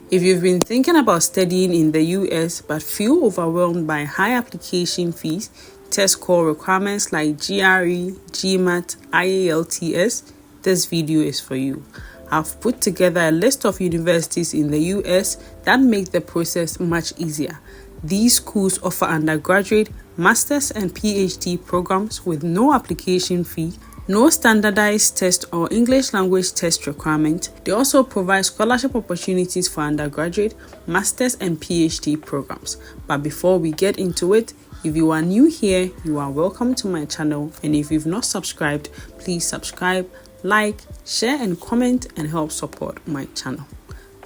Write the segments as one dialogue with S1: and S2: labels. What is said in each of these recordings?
S1: If you've been thinking about studying in the US but feel overwhelmed by high application fees, test score requirements like GRE, GMAT, IELTS, this video is for you. I've put together a list of universities in the US that make the process much easier. These schools offer undergraduate, master's and PhD programs with no application fee, no standardized test or English language test requirement. They also provide scholarship opportunities for undergraduate, master's and PhD programs. But before we get into it, if you are new here, you are welcome to my channel, and if you've not subscribed, please subscribe, like, share and comment and help support my channel.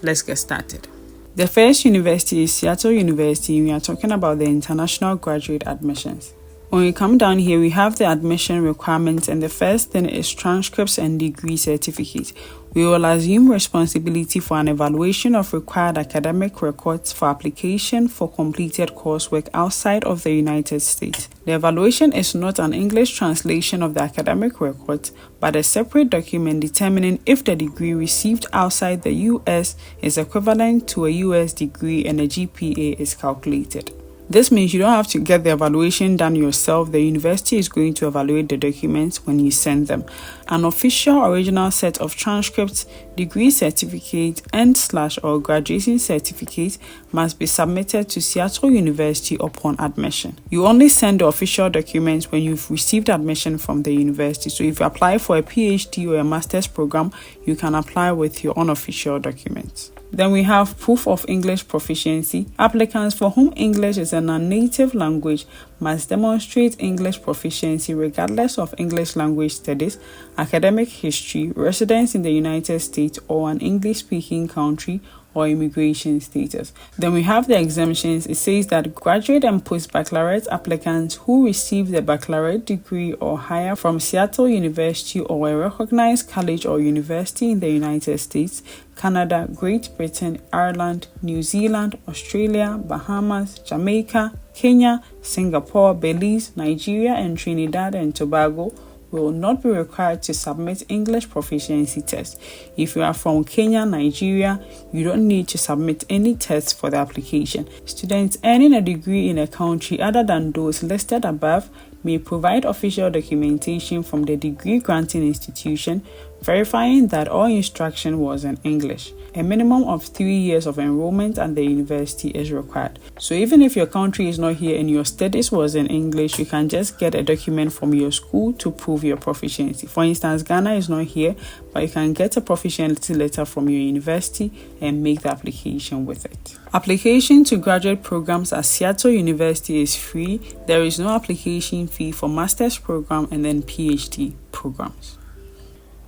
S1: Let's get started. The first university is Seattle University, and we are talking about the international graduate admissions. When we come down here, we have the admission requirements, and the first thing is transcripts and degree certificates. We will assume responsibility for an evaluation of required academic records for application for completed coursework outside of the United States. The evaluation is not an English translation of the academic records, but a separate document determining if the degree received outside the US is equivalent to a US degree and a GPA is calculated. This means you don't have to get the evaluation done yourself. The university is going to evaluate the documents when you send them. An official original set of transcripts, degree certificate, and/or graduation certificate must be submitted to Seattle University upon admission. You only send the official documents when you've received admission from the university. So if you apply for a PhD or a master's program, you can apply with your unofficial documents. Then we have proof of English proficiency. Applicants for whom English is a non-native language must demonstrate English proficiency regardless of English language studies, academic history, residence in the United States or an English-speaking country, or immigration status. Then we have the exemptions. It says that graduate and post-baccalaureate applicants who receive the baccalaureate degree or higher from Seattle University or a recognized college or university in the United States, Canada, Great Britain, Ireland, New Zealand, Australia, Bahamas, Jamaica, Kenya, Singapore, Belize, Nigeria, and Trinidad and Tobago will not be required to submit English proficiency tests. If you are from Kenya, Nigeria, you don't need to submit any tests for the application. Students earning a degree in a country other than those listed above may provide official documentation from the degree granting institution verifying that all instruction was in English. A minimum of 3 years of enrollment at the university is required. So even if your country is not here and your studies was in English, you can just get a document from your school to prove your proficiency. For instance, Ghana is not here, but you can get a proficiency letter from your university and make the application with it. Application to graduate programs at Seattle University is free. There is no application fee for master's program and then PhD programs.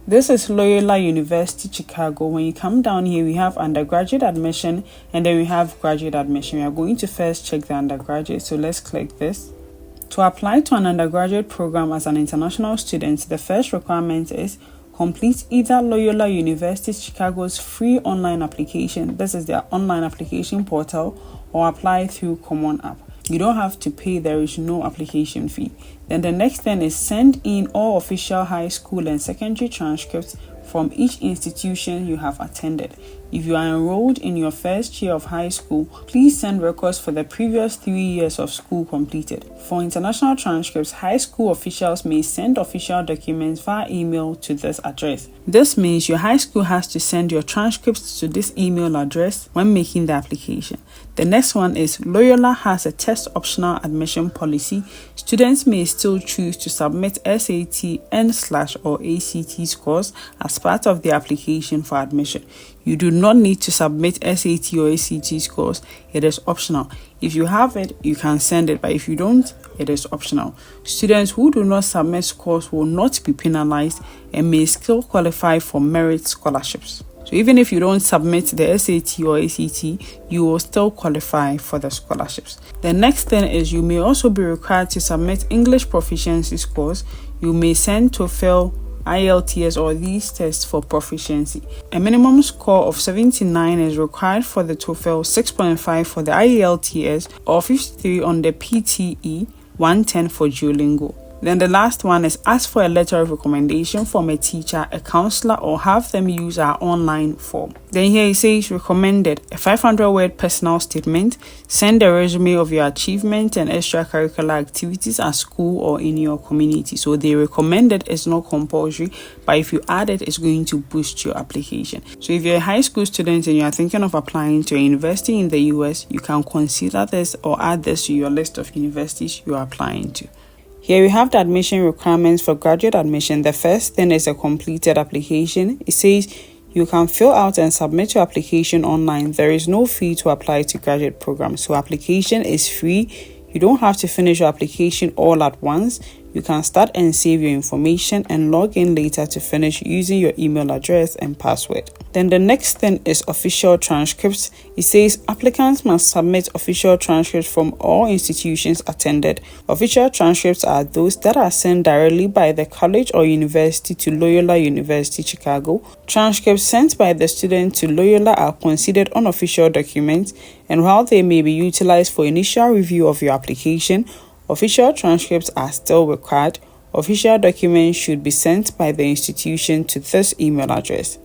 S1: This is Loyola University, Chicago. When you come down here, we have undergraduate admission and then we have graduate admission. We are going to first check the undergraduate, so let's click this. To apply to an undergraduate program as an international student, the first requirement is complete either Loyola University Chicago's free online application. This is their online application portal, or apply through Common App. You don't have to pay, there is no application fee. Then the next thing is send in all official high school and secondary transcripts from each institution you have attended. If you are enrolled in your first year of high school, please send records for the previous 3 years of school completed. For international transcripts, high school officials may send official documents via email to this address. This means your high school has to send your transcripts to this email address when making the application. The next one is Loyola has a test optional admission policy. Students may still choose to submit SAT, N/or ACT scores as part of the application for admission. You do not need to submit SAT or ACT scores. It is optional. If you have it, you can send it, but if you don't, it is optional. Students who do not submit scores will not be penalized and may still qualify for merit scholarships. So even if you don't submit the SAT or ACT, you will still qualify for the scholarships. The next thing is you may also be required to submit English proficiency scores. You may send TOEFL, IELTS or these tests for proficiency. A minimum score of 79 is required for the TOEFL, 6.5 for the IELTS, or 53 on the PTE, 110 for Duolingo. Then the last one is ask for a letter of recommendation from a teacher, a counselor, or have them use our online form. Then here it says recommended a 500-word personal statement. Send a resume of your achievement and extracurricular activities at school or in your community. So they recommended is not compulsory, but if you add it, it's going to boost your application. So if you're a high school student and you are thinking of applying to a university in the US, you can consider this or add this to your list of universities you are applying to. Here we have the admission requirements for graduate admission. The first thing is a completed application. It says you can fill out and submit your application online. There is no fee to apply to graduate programs. So application is free. You don't have to finish your application all at once. You can start and save your information and log in later to finish using your email address and password. Then the next thing is official transcripts. It says applicants must submit official transcripts from all institutions attended. Official transcripts are those that are sent directly by the college or university to Loyola University, Chicago. Transcripts sent by the student to Loyola are considered unofficial documents, and while they may be utilized for initial review of your application, official transcripts are still required. Official documents should be sent by the institution to this email address.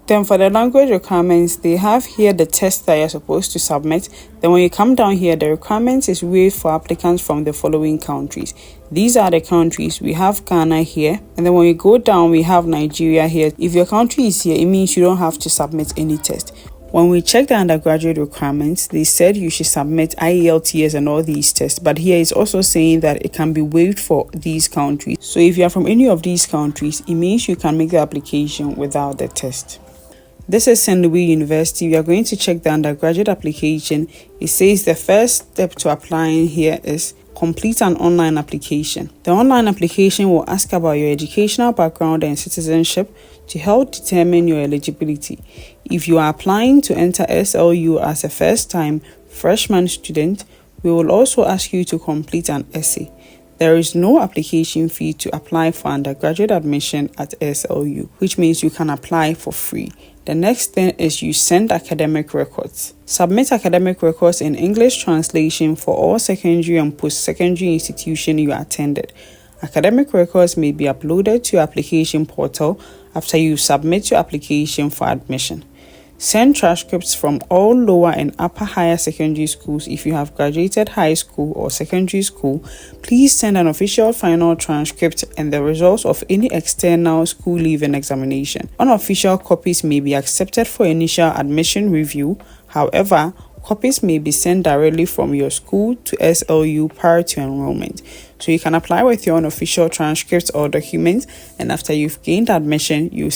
S1: Then for the language requirements, they have here the test that you're supposed to submit. Then when you come down here, the requirements is waived for applicants from the following countries. These are the countries. We have Ghana here. And then when you go down, we have Nigeria here. If your country is here, it means you don't have to submit any test. When we checked the undergraduate requirements, they said you should submit IELTS and all these tests. But here it's also saying that it can be waived for these countries. So if you are from any of these countries, it means you can make the application without the test. This is St. Louis University. We are going to check the undergraduate application. It says the first step to applying here is complete an online application. The online application will ask about your educational background and citizenship to help determine your eligibility. If you are applying to enter SLU as a first-time freshman student, we will also ask you to complete an essay. There is no application fee to apply for undergraduate admission at SLU, which means you can apply for free. The next thing is you send academic records. Submit academic records in English translation for all secondary and post-secondary institution you attended. Academic records may be uploaded to your application portal after you submit your application for admission. Send transcripts from all lower and upper higher secondary schools. If you have graduated high school or secondary school, please send an official final transcript and the results of any external school leaving examination. Unofficial copies may be accepted for initial admission review. However, copies may be sent directly from your school to SLU prior to enrollment. So you can apply with your unofficial transcripts or documents, and after you've gained admission, you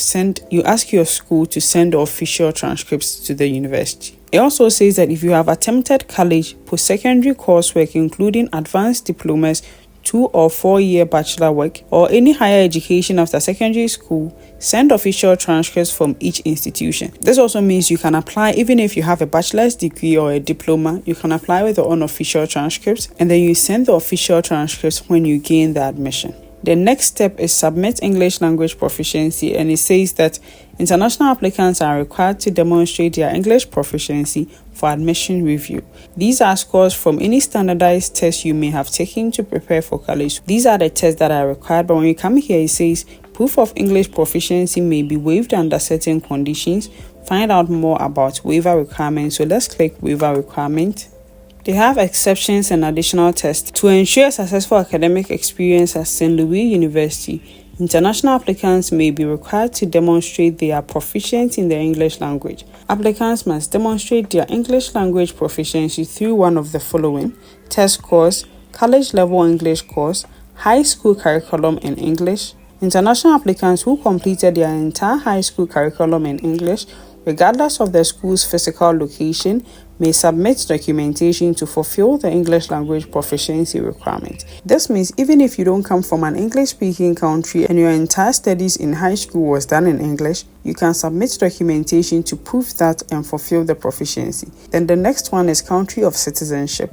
S1: ask your school to send the official transcripts to the university. It also says that if you have attempted college, post-secondary coursework including advanced diplomas, 2 or 4 year bachelor work, or any higher education after secondary school, send official transcripts from each institution. This also means you can apply even if you have a bachelor's degree or a diploma. You can apply with the unofficial transcripts, and then you send the official transcripts when you gain the admission. The next step is submit English language proficiency, and it says that international applicants are required to demonstrate their English proficiency for admission review. These are scores from any standardized test you may have taken to prepare for college. These are the tests that are required, but when you come here, it says proof of English proficiency may be waived under certain conditions. Find out more about waiver requirements. So let's click waiver requirement. They have exceptions and additional tests. To ensure a successful academic experience at St. Louis University, international applicants may be required to demonstrate they are proficient in the English language. Applicants must demonstrate their English language proficiency through one of the following: test scores, college level English course, high school curriculum in English. International applicants who completed their entire high school curriculum in English, regardless of the school's physical location, may submit documentation to fulfill the English language proficiency requirement. This means even if you don't come from an English-speaking country and your entire studies in high school was done in English, you can submit documentation to prove that and fulfill the proficiency. Then the next one is country of citizenship.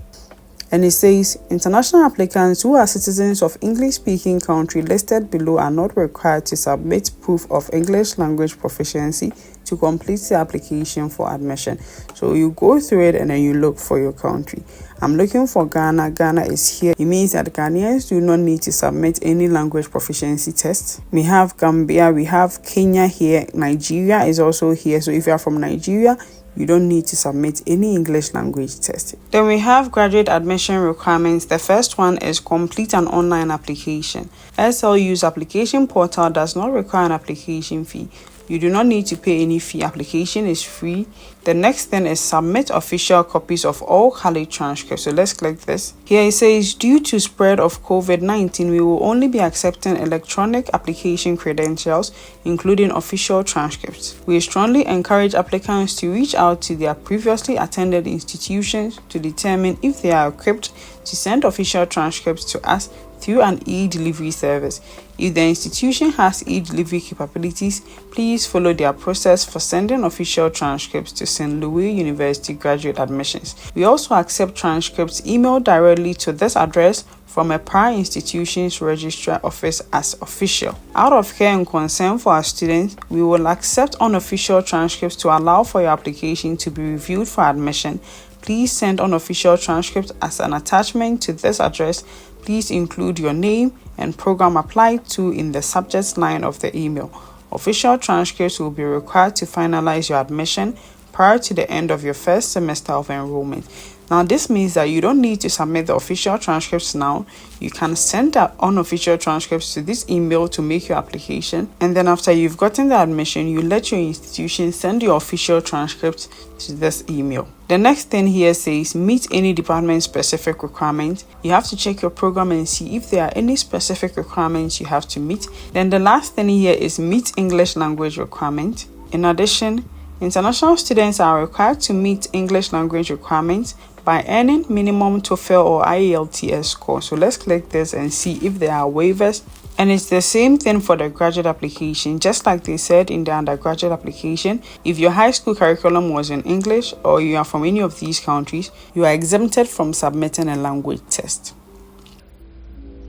S1: And it says, international applicants who are citizens of English-speaking country listed below are not required to submit proof of English language proficiency to complete the application for admission. So you go through it and then you look for your country. I'm looking for Ghana. Ghana is here. It means that Ghanaians do not need to submit any language proficiency tests. We have Gambia, we have Kenya here. Nigeria is also here. So if you are from Nigeria, you don't need to submit any English language test. Then we have graduate admission requirements. The first one is complete an online application. SLU's application portal does not require an application fee. You do not need to pay any fee. Application is free. The next thing is submit official copies of all college transcripts. So let's click this. Here it says, due to spread of COVID-19, we will only be accepting electronic application credentials, including official transcripts. We strongly encourage applicants to reach out to their previously attended institutions to determine if they are equipped to send official transcripts to us through an e-delivery service. If the institution has e-delivery capabilities, please follow their process for sending official transcripts to St. Louis University graduate admissions. We also accept transcripts emailed directly to this address from a prior institution's registrar office as official. Out of care and concern for our students, we will accept unofficial transcripts to allow for your application to be reviewed for admission. Please send unofficial transcripts as an attachment to this address. Please include your name and program applied to in the subject line of the email. Official transcripts will be required to finalize your admission prior to the end of your first semester of enrollment. Now, this means that you don't need to submit the official transcripts now. You can send the unofficial transcripts to this email to make your application. And then after you've gotten the admission, you let your institution send your official transcripts to this email. The next thing here says meet any department specific requirements. You have to check your program and see if there are any specific requirements you have to meet. Then the last thing here is meet English language requirement. In addition, international students are required to meet English language requirements by earning minimum TOEFL or IELTS score. So let's click this and see if there are waivers. And it's the same thing for the graduate application. Just like they said in the undergraduate application, if your high school curriculum was in English or you are from any of these countries, you are exempted from submitting a language test.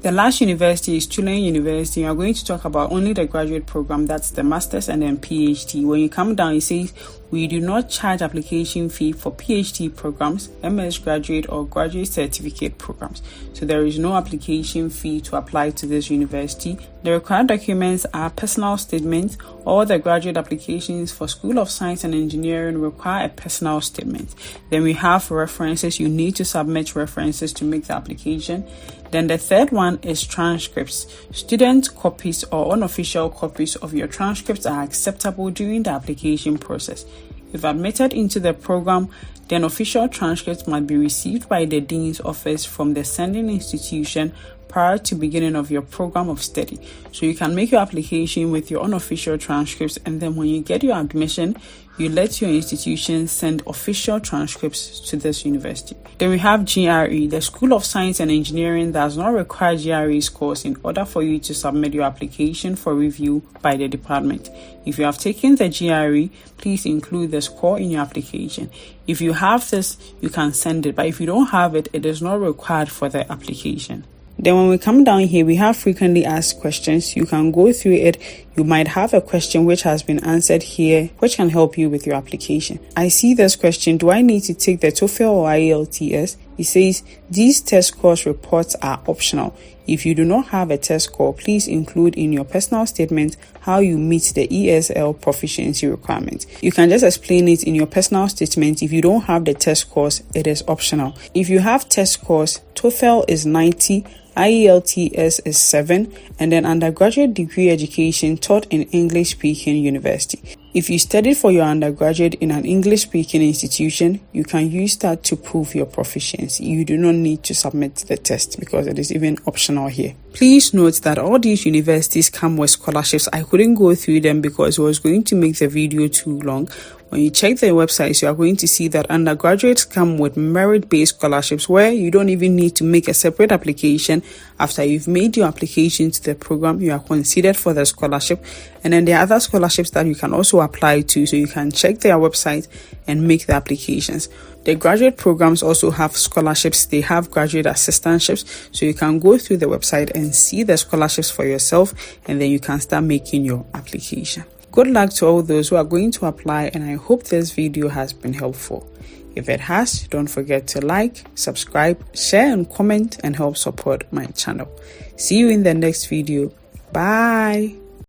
S1: The last university is Tulane University. We are going to talk about only the graduate program, that's the master's and then PhD. When you come down, it says we do not charge application fee for PhD programs, MS graduate or graduate certificate programs. So there is no application fee to apply to this university. The required documents are personal statements. All the graduate applications for School of Science and Engineering require a personal statement. Then we have references. You need to submit references to make the application. Then the third one is transcripts. Student copies or unofficial copies of your transcripts are acceptable during the application process. If admitted into the program, then official transcripts must be received by the dean's office from the sending institution prior to beginning of your program of study. So you can make your application with your unofficial transcripts, and then when you get your admission, you let your institution send official transcripts to this university. Then we have GRE. The School of Science and Engineering does not require GRE scores in order for you to submit your application for review by the department. If you have taken the GRE, please include the score in your application. If you have this, you can send it, but if you don't have it, it is not required for the application. Then when we come down here, we have frequently asked questions. You can go through it. You might have a question which has been answered here, which can help you with your application. I see this question, do I need to take the TOEFL or IELTS? It says, these test scores reports are optional. If you do not have a test score, please include in your personal statement how you meet the ESL proficiency requirement. You can just explain it in your personal statement. If you don't have the test scores, it is optional. If you have test scores, TOEFL is 90, IELTS is 7, and then undergraduate degree education taught in English-speaking university. If you studied for your undergraduate in an English-speaking institution, you can use that to prove your proficiency. You do not need to submit the test because it is even optional here. Please note that all these universities come with scholarships. I couldn't go through them because it was going to make the video too long. When you check their websites, you are going to see that undergraduates come with merit-based scholarships where you don't even need to make a separate application. After you've made your application to the program, you are considered for the scholarship. And then there are other scholarships that you can also apply to, so you can check their website and make the applications. The graduate programs also have scholarships. They have graduate assistantships, so you can go through the website and see the scholarships for yourself, and then you can start making your application. Good luck to all those who are going to apply, and I hope this video has been helpful. If it has, don't forget to like, subscribe, share and comment and help support my channel. See you in the next video. Bye.